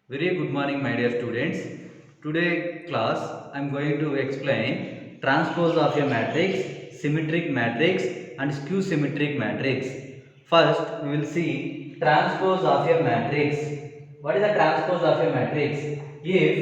Very good morning, my dear students. Today class I am going to explain transpose of a matrix, symmetric matrix and skew symmetric matrix. First we will see transpose of a matrix. What is the transpose of a matrix? If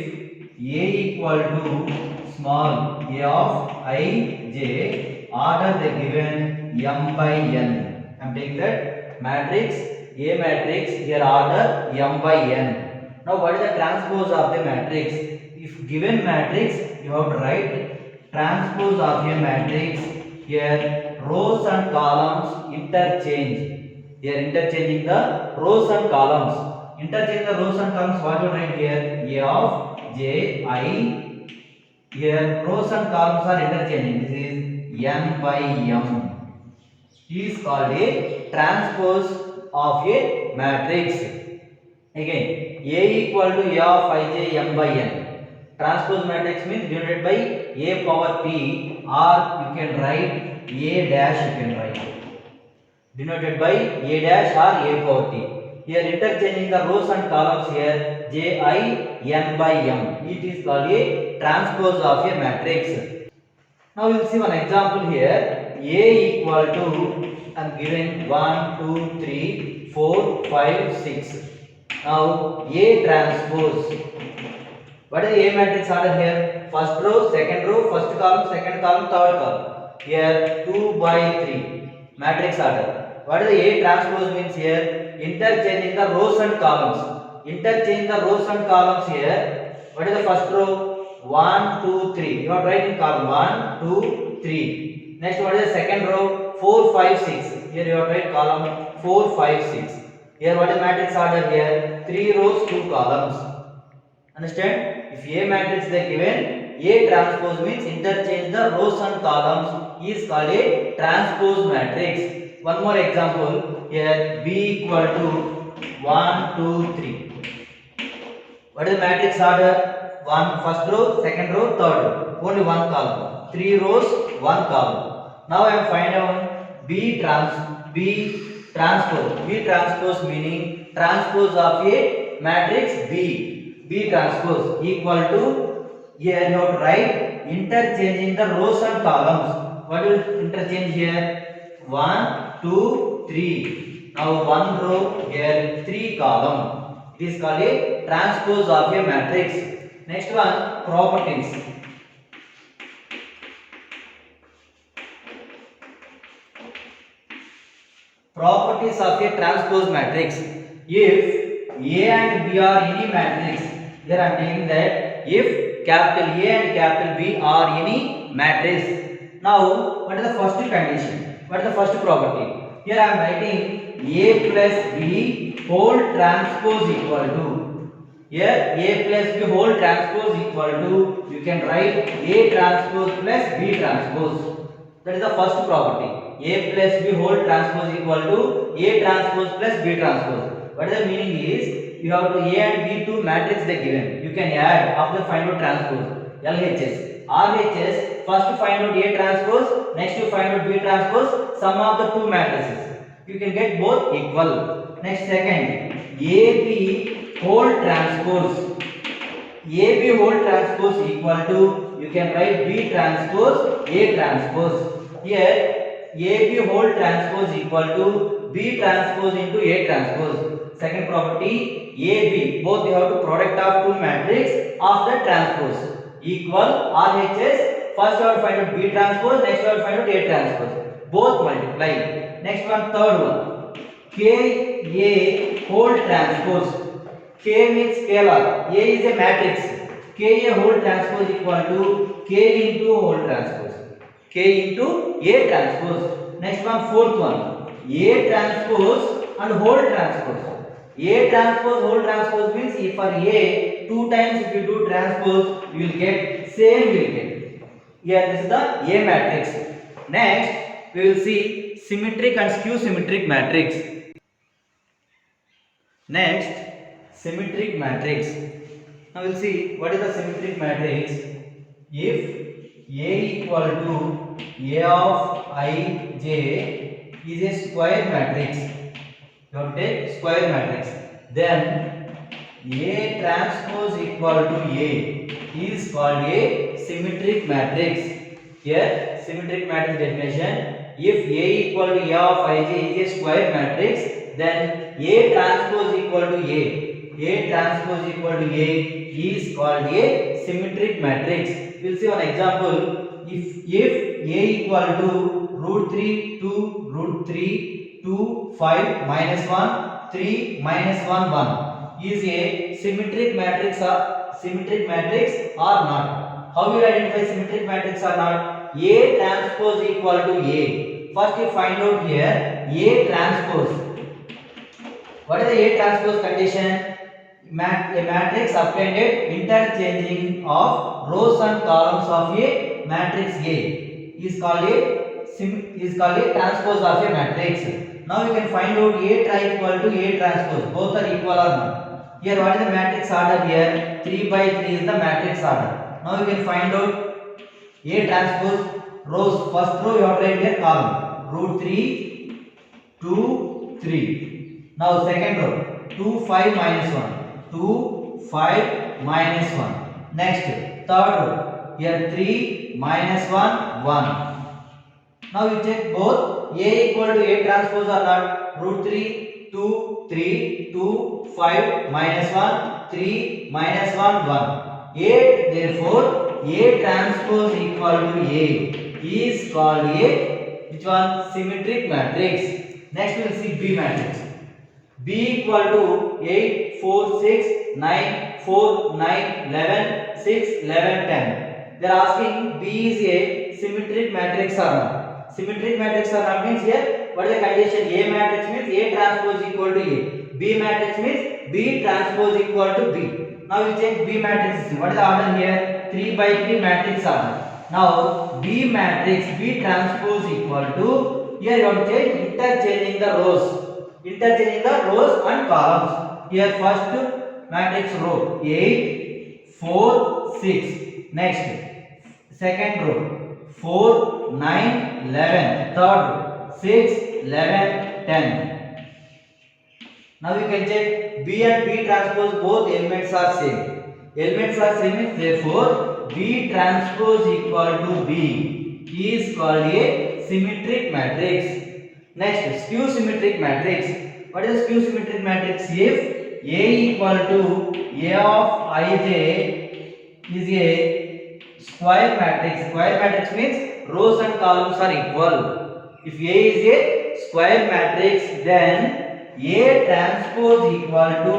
A equal to small a of I j, order the given m by n. I am taking that matrix A matrix, here order m by n. Now what is the transpose of the matrix? If given matrix, you have to write transpose of a matrix. Here rows and columns interchange. Here interchanging the rows and columns. Interchange the rows and columns. What you write here? A of j I. Here rows and columns are interchanging. This is n by m. Is called a transpose of a matrix. Again, A equal to A of ij m by n. Transpose matrix means denoted by A power p, or you can write A dash, you can write. Denoted by A dash or A power t. Here interchanging the rows and columns here j I n by m. It is called a transpose of a matrix. Now we will see one example here. A equal to, I am giving 1, 2, 3, 4, 5, 6. Now A transpose. What is the A matrix order here? First row, first column, second column, third column. Here 2 by 3. Matrix order. What is the A transpose means here? Interchanging the rows and columns. Interchange the rows and columns here. What is the first row? 1, 2, 3. You are writing column 1, 2, 3. Next, what is the second row? 4, 5, 6. Here you are writing column 4, 5, 6. Here what is matrix order here? 3 rows, 2 columns. Understand? If A matrix they given, A transpose means interchange the rows and columns is called a transpose matrix. One more example here, B equal to 1, 2, 3. What is the matrix order? One first row, second row, third row. Only one column. 3 rows, 1 column. Now I am finding out B transpose. B transpose meaning transpose of a matrix B. B transpose equal to, here you have to write interchanging the rows and columns. What will interchange here? 1, 2, 3. Now 1 row, here 3 column. It is called a transpose of a matrix. Next one, properties. Properties of a transpose matrix. If A and B are any matrix, here I am taking that if capital A and capital B are any matrix. Now, what is the first condition? What is the first property? Here I am writing A plus B whole transpose equal to. Here A plus B whole transpose equal to, you can write A transpose plus B transpose. That is the first property. A plus B whole transpose equal to A transpose plus B transpose. What is the meaning is, you have to A and B two matrix they given. You can add after find out transpose. LHS. RHS, first find out A transpose, next you find out B transpose, sum of the two matrices. You can get both equal. Next second, AB whole transpose. AB whole transpose equal to, you can write B transpose A transpose. Here AB whole transpose equal to B transpose into A transpose. Second property, AB both you have to product of two matrix of the transpose equal RHS. First you have to find out B transpose, next you have to find out A transpose. Both multiply. Next one, third one, KA whole transpose. K means scalar. A is a matrix. Ka whole transpose equal to K into whole transpose. K into A transpose. Next one, fourth one, A transpose and whole transpose. A transpose whole transpose means if for A two times if you do transpose, you will get same you will get. Here this is the A matrix. Next we will see symmetric and skew symmetric matrix. Next, symmetric matrix. Now we'll see what is the symmetric matrix. If A equal to A of I j is a square matrix, you have to take square matrix. Then A transpose equal to A is called a symmetric matrix. Here symmetric matrix definition: if A equal to A of ij is a square matrix, then A transpose equal to A. A transpose equal to A is called a symmetric matrix. We'll see one example. If A equal to root 3 2 root 3 2 5 minus 1 3 minus 1 1 is a symmetric matrix or not? How will identify symmetric matrix or not? A transpose equal to A. First you find out here A transpose. What is the A transpose condition? A matrix obtained interchanging of rows and columns of a matrix A is called a transpose of a matrix. Now you can find out A tri equal to A transpose. Both are equal or not. Here what is the matrix order here? 3 by 3 is the matrix order. Now you can find out A transpose rows. First row you have to write here column. Root 3 2 3. Now second row 2 5 minus 1. 2 5 minus 1. Next third row here 3 minus 1 1. Now you check both A equal to A transpose or not. Root 3 2 3 2 5 minus 1 3 minus 1 1. A, therefore A transpose equal to A is called a which one? Symmetric matrix. Next we will see B matrix. B equal to 8 4 6 9 4 9 11 6 11 10. They are asking B is a symmetric matrix or not. Symmetric matrix or not means here what is the condition? A matrix means A transpose equal to A. B matrix means B transpose equal to B. Now you check B matrix. What is the order here? 3 by 3 matrix order. Now B matrix B transpose equal to, here you have to change interchanging the rows and columns. Here first matrix row 8 4 6. Next second row 4 9 11. Third row 6 11 10. Now you can check B and B transpose, both elements are same. Elements are same means therefore B transpose equal to B is called a symmetric matrix. Next skew symmetric matrix. What is skew symmetric matrix? If A equal to A of ij is a square matrix. Square matrix means rows and columns are equal. If A is a square matrix, then A transpose equal to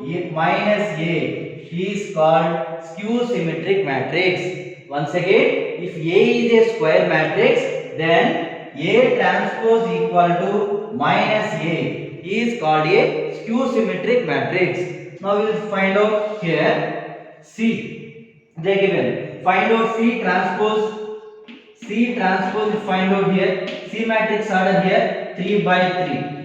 A minus A is called skew symmetric matrix. Once again, if A is a square matrix, then A transpose equal to minus A is called a skew symmetric matrix. Now we will find out here C. They given. Find out C transpose. C transpose find out here. C matrix order here 3 by 3.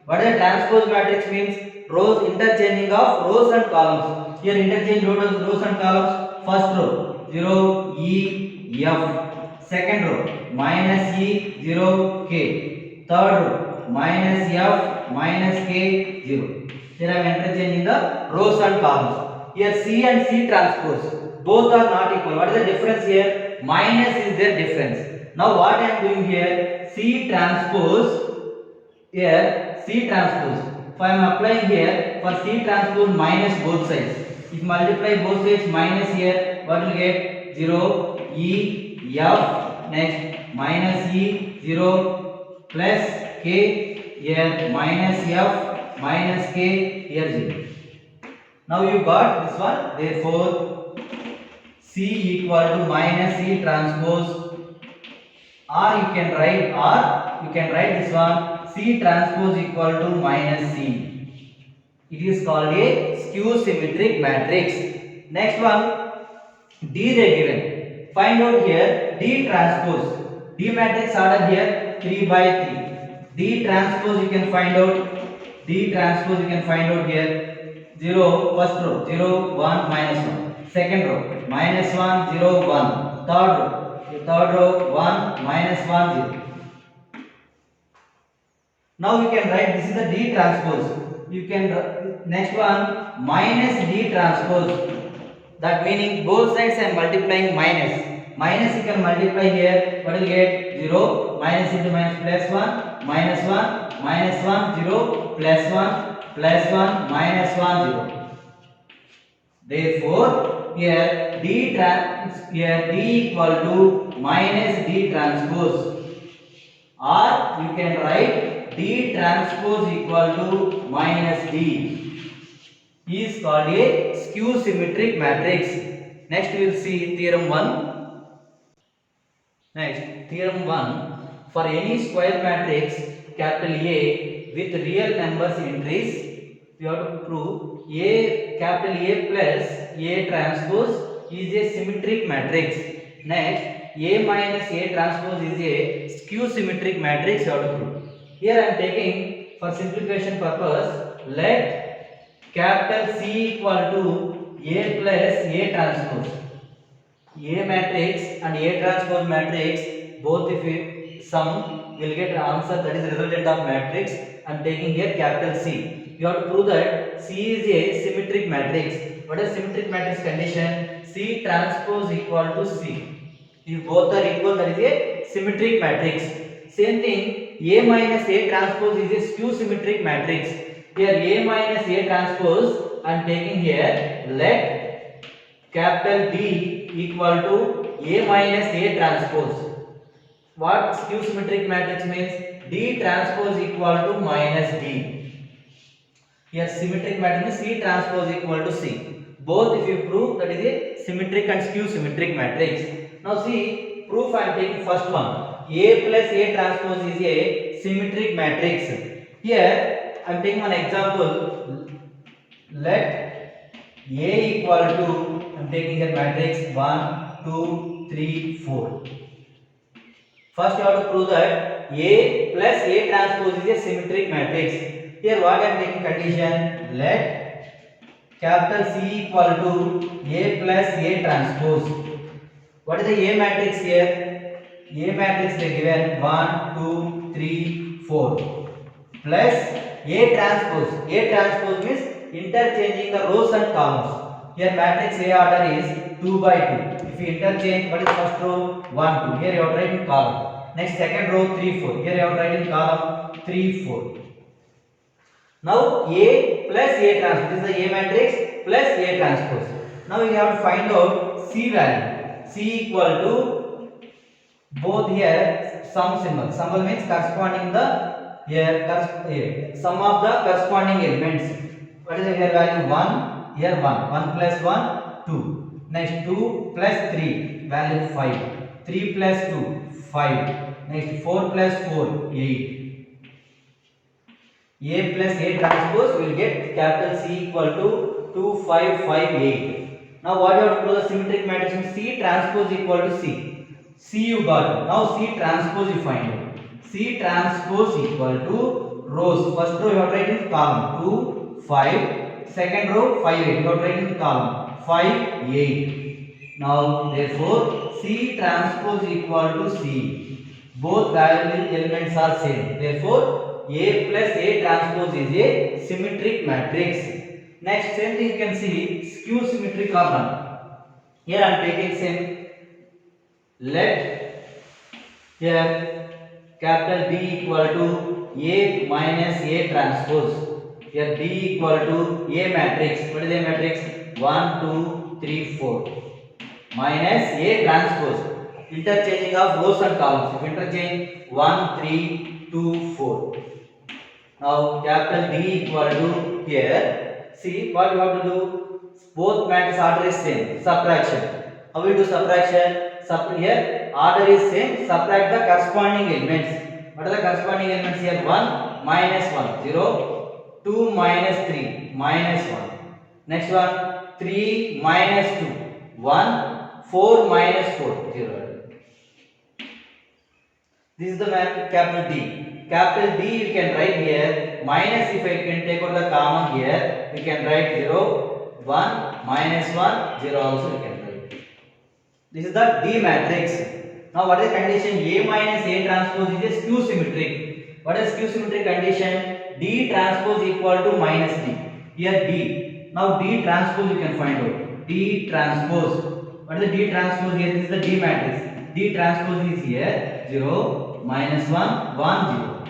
What is transpose matrix means? Rows, interchanging of rows and columns. Here interchange rows and columns. First row 0 E F. Second row minus E 0 K. Third row minus F minus K 0. Here I am interchanging the rows and columns. Here C and C transpose, both are not equal. What is the difference here? Minus is their difference. Now what I am doing here? C transpose. Here C transpose. If I am applying here for C transpose minus both sides. If multiply both sides minus here, what will get? 0 E F. Next minus E 0 plus K. Here minus F minus K. Here 0. Now you got this one. Therefore C equal to minus C transpose, or you can write this one C transpose equal to minus C. It is called a skew symmetric matrix. Next one D they given. Find out here D transpose. D matrix order here 3 by 3. D transpose you can find out. D transpose you can find out here 0 first row 0 1 minus 1. Second row minus 1 0 1. Third row 1 minus 1 0. Now we can write this is the D transpose. You can next one minus D transpose. That meaning both sides I am multiplying minus. Minus you can multiply here. What will get 0 minus into minus plus 1 minus 1 minus 1 0 plus 1 plus 1 minus 1 0. Therefore, here D equal to minus D transpose, or you can write D transpose equal to minus D is called a skew symmetric matrix. Next we will see theorem 1. Next, theorem 1. For any square matrix capital A with real numbers entries, we have to prove capital A plus A transpose is a symmetric matrix. Next, A minus A transpose is a skew symmetric matrix you have to prove. Here I am taking for simplification purpose, let capital C equal to A plus A transpose. A matrix and A transpose matrix, both if we sum will get an answer, that is resultant of matrix. I am taking here capital C. You have to prove that C is a symmetric matrix. What is symmetric matrix condition? C transpose equal to C. If both are equal, that is a symmetric matrix. Same thing, A minus A transpose is a skew symmetric matrix. Here A minus A transpose I am taking here, let capital D equal to A minus A transpose. What skew symmetric matrix means? D transpose equal to minus D. Here symmetric matrix means C transpose equal to C. Both if you prove, that is a symmetric and skew symmetric matrix. Now see, proof I am taking first one. A plus A transpose is a symmetric matrix. Here I am taking one example. Let A equal to, I am taking here matrix 1, 2, 3, 4. First you have to prove that A plus A transpose is a symmetric matrix. Here what I am taking condition, let capital C equal to A plus A transpose. What is the A matrix here? A matrix they given 1, 2, 3, 4 plus A transpose. A transpose means interchanging the rows and columns. Here matrix A order is 2 by 2. If you interchange, what is first row? 1, 2. Here you have to write in column. Next second row 3, 4. Here you have to write in column 3, 4. Now A plus A transpose. This is the A matrix plus A transpose. Now you have to find out C value. C equal to both here sum symbol. Symbol means corresponding the here sum of the corresponding elements. What is the here value? 1, here 1. 1 plus 1, 2. Next 2 plus 3, value 5. 3 plus 2, 5. Next 4 plus 4, 8. A plus A transpose will get capital C equal to 2, 5, 5, 8. Now what you have to prove the symmetric matrix? C transpose equal to C. C you got. Now C transpose you find out. C transpose equal to rows. First row you have to write in column 2, 5. Second row 5, 8. You have to write in column 5, 8. Now therefore C transpose equal to C. Both variable elements are same. Therefore A plus A transpose is a symmetric matrix. Next same thing you can see, skew symmetric or none. Here I am taking same. Let here capital D equal to A minus A transpose. Here D equal to A matrix. What is A matrix? 1, 2, 3, 4. Minus A transpose. Interchanging of rows and columns. If interchange 1, 3, 2, 4. Now capital D equal to here. See what you have to do. Both matrix order is same. Subtraction. How we do subtraction? Here order is same. Subtract the corresponding elements. What are the corresponding elements here? 1 minus 1 0. 2 minus 3 minus 1. Next one 3 minus 2 1. 4 minus 4 0. This is the capital D. Capital D you can write here, minus if I can take out the common here, you can write 0, 1, minus 1, 0 also you can write. This is the D matrix. Now what is the condition? A minus A transpose is a skew symmetric. What is skew symmetric condition? D transpose equal to minus D. Here D. Now D transpose you can find out. D transpose. What is the D transpose here? This is the D matrix. D transpose is here 0, -1, 1, 0.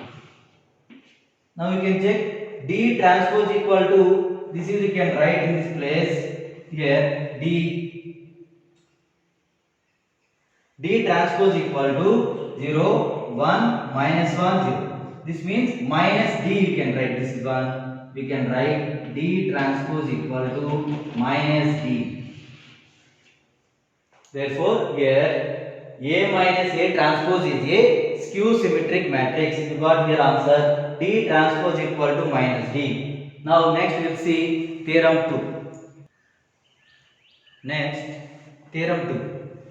Now you can check D transpose equal to, this is you can write in this place here D transpose equal to 0, 1, -1, 0. This means minus D you can write this one. We can write D transpose equal to minus D. Therefore, here A minus A transpose is a skew symmetric matrix. You got here answer D transpose equal to minus D. Now next we will see theorem 2. Next, theorem 2.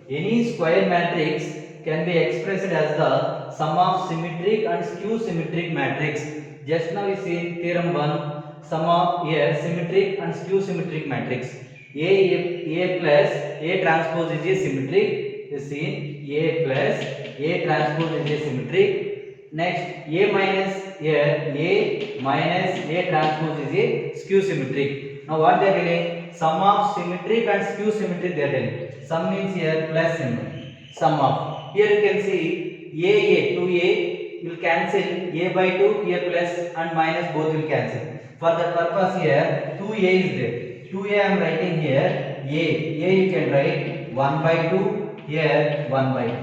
Any square matrix can be expressed as the sum of symmetric and skew symmetric matrix. Just now we see theorem 1, sum of a symmetric and skew symmetric matrix. A plus A transpose is a symmetric. You see A plus A transpose is a symmetric. Next, A minus A transpose is a skew symmetric. Now what they are telling? Sum of symmetric and skew symmetric they are telling. Sum means here plus symbol. Sum of. Here you can see A 2A will cancel, A by 2 here plus and minus both will cancel. For that purpose here 2A is there. 2A I am writing here A you can write 1 by 2, here 1 by 2.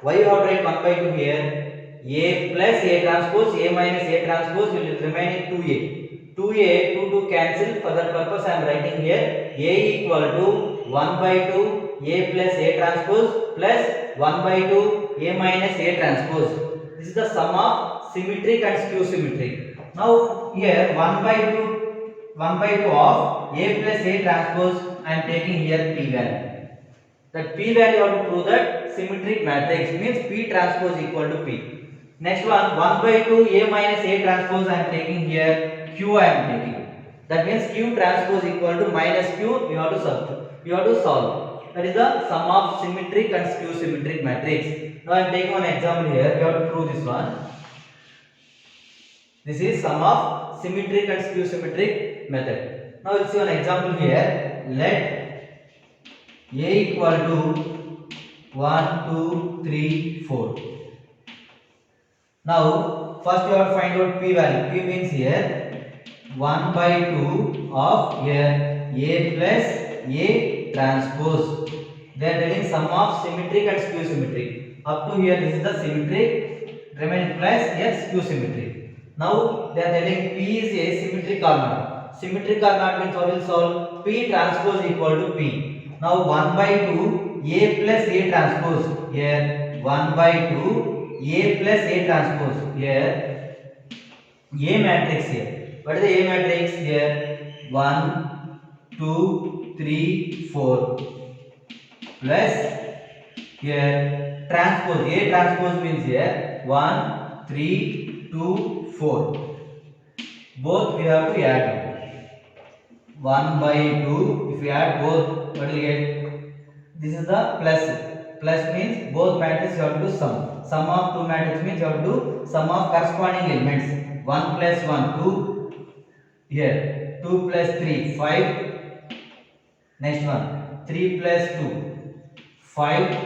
Why you have to write 1 by 2 here? A plus A transpose, A minus A transpose will remain in 2A. 2A, 2 cancel. For that purpose I am writing here A equal to 1 by 2 A plus A transpose plus 1 by 2 A minus A transpose. This is the sum of symmetric and skew symmetric. Now here 1 by 2 of A plus A transpose I am taking here P value. That P value you have to prove that symmetric matrix means P transpose equal to P. Next one 1 by 2 A minus A transpose I am taking here Q I am taking. That means Q transpose equal to minus Q you have to substitute. You have to solve. That is the sum of symmetric and skew symmetric matrix. Now I am taking one example here. You have to prove this one. This is sum of symmetric and skew symmetric method. Now we'll see one example here. Let A equal to 1, 2, 3, 4. Now first you have to find out P value. P means here 1 by 2 of here A plus A transpose. They are telling sum of symmetric and skew symmetric. Up to here this is the symmetric, remaining plus here skew symmetric. Now they are telling P is a symmetric or not. Symmetric or not means how will solve? P transpose equal to P. Now 1 by 2 A plus A transpose, here 1 by 2 A plus A transpose, here A matrix here. What is the A matrix here? 1, 2, 3, 4 plus here transpose. A transpose means here 1, 3, 2, 4. Both we have to add. 1 by 2, if we add both, what will you get? This is the plus. Plus means both matrices you have to sum. Sum of two matrices means you have to sum of corresponding elements. 1 plus 1, 2. Here 2 plus 3, 5. Next one 3 plus 2, 5.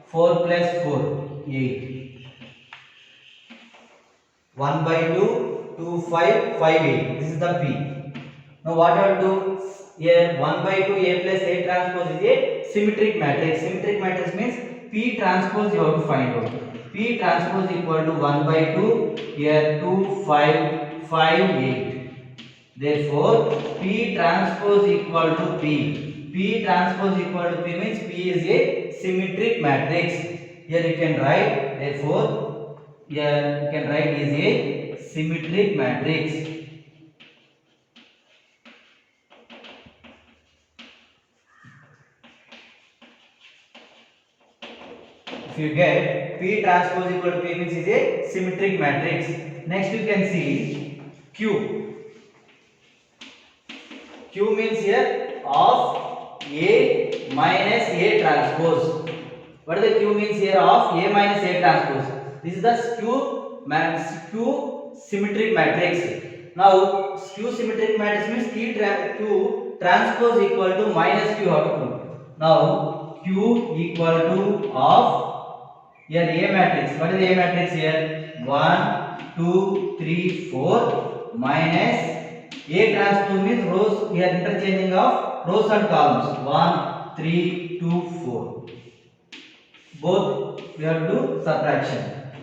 4 plus 4, 8. 1 by 2, 2, 5, 5, 8. This is the P. Now what I will do here 1 by 2 A plus A transpose is a symmetric matrix. Symmetric matrix means P transpose you have to find out. P transpose equal to 1 by 2 here 2, 5, 5, 8. Therefore P transpose equal to P. P transpose equal to P means P is a symmetric matrix. Here you can write, therefore here you can write is a symmetric matrix. If you get P transpose equal to P means is a symmetric matrix. Next you can see Q. Q means here of A minus A transpose. What is the Q means here of A minus A transpose? This is the skew symmetric matrix. Now skew symmetric matrix means Q transpose equal to minus Q have to prove. Now Q equal to of here A matrix. What is A matrix here? 1, 2, 3, 4 minus A transpose means rows. We are interchanging of rows and columns. 1, 3, 2, 4. Both we have to do subtraction.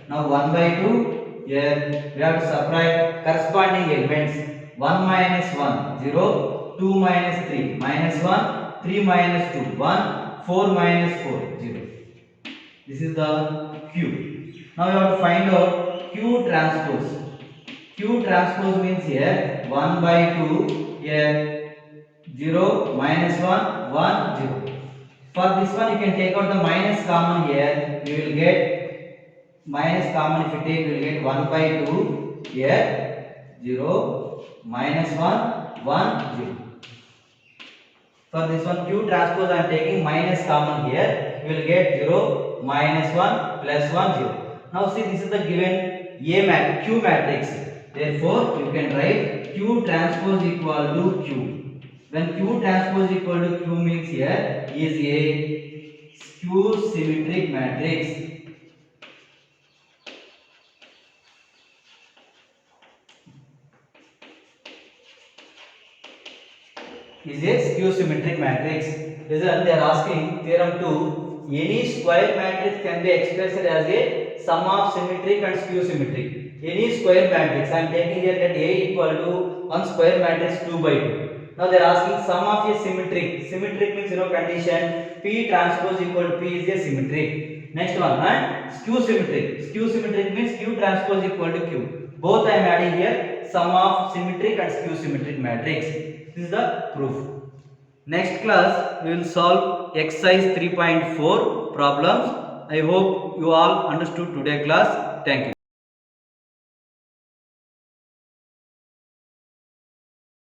Now 1 by 2 here we have to subtract corresponding elements. 1 minus 1 0, 2 minus 3 minus 1, 3 minus 2 1, 4 minus 4 0. This is the Q. Now you have to find out Q transpose. Q transpose means here 1 by 2 here 0 minus 1 1 0. For this one you can take out the minus common here. You will get minus common if you take, you will get 1 by 2 here 0 minus 1 1 0. For this one Q transpose I am taking minus common here. You will get 0 minus 1 plus 1 0. Now see, this is the given Q matrix. Therefore you can write Q transpose equal to Q. When Q transpose equal to Q means here is a skew symmetric matrix. Is a skew symmetric matrix. Result, they are asking theorem 2. Any square matrix can be expressed as a sum of symmetric and skew symmetric. Any square matrix. I am taking here that A equal to 1 square matrix 2 by 2. Now they are asking sum of a symmetric. Symmetric means condition P transpose equal to P is a symmetric. Next one, skew symmetric. Skew symmetric means Q transpose equal to Q. Both I am adding here sum of symmetric and skew symmetric matrix. This is the proof. Next class we will solve exercise 3.4 problems. I hope you all understood today class. Thank you.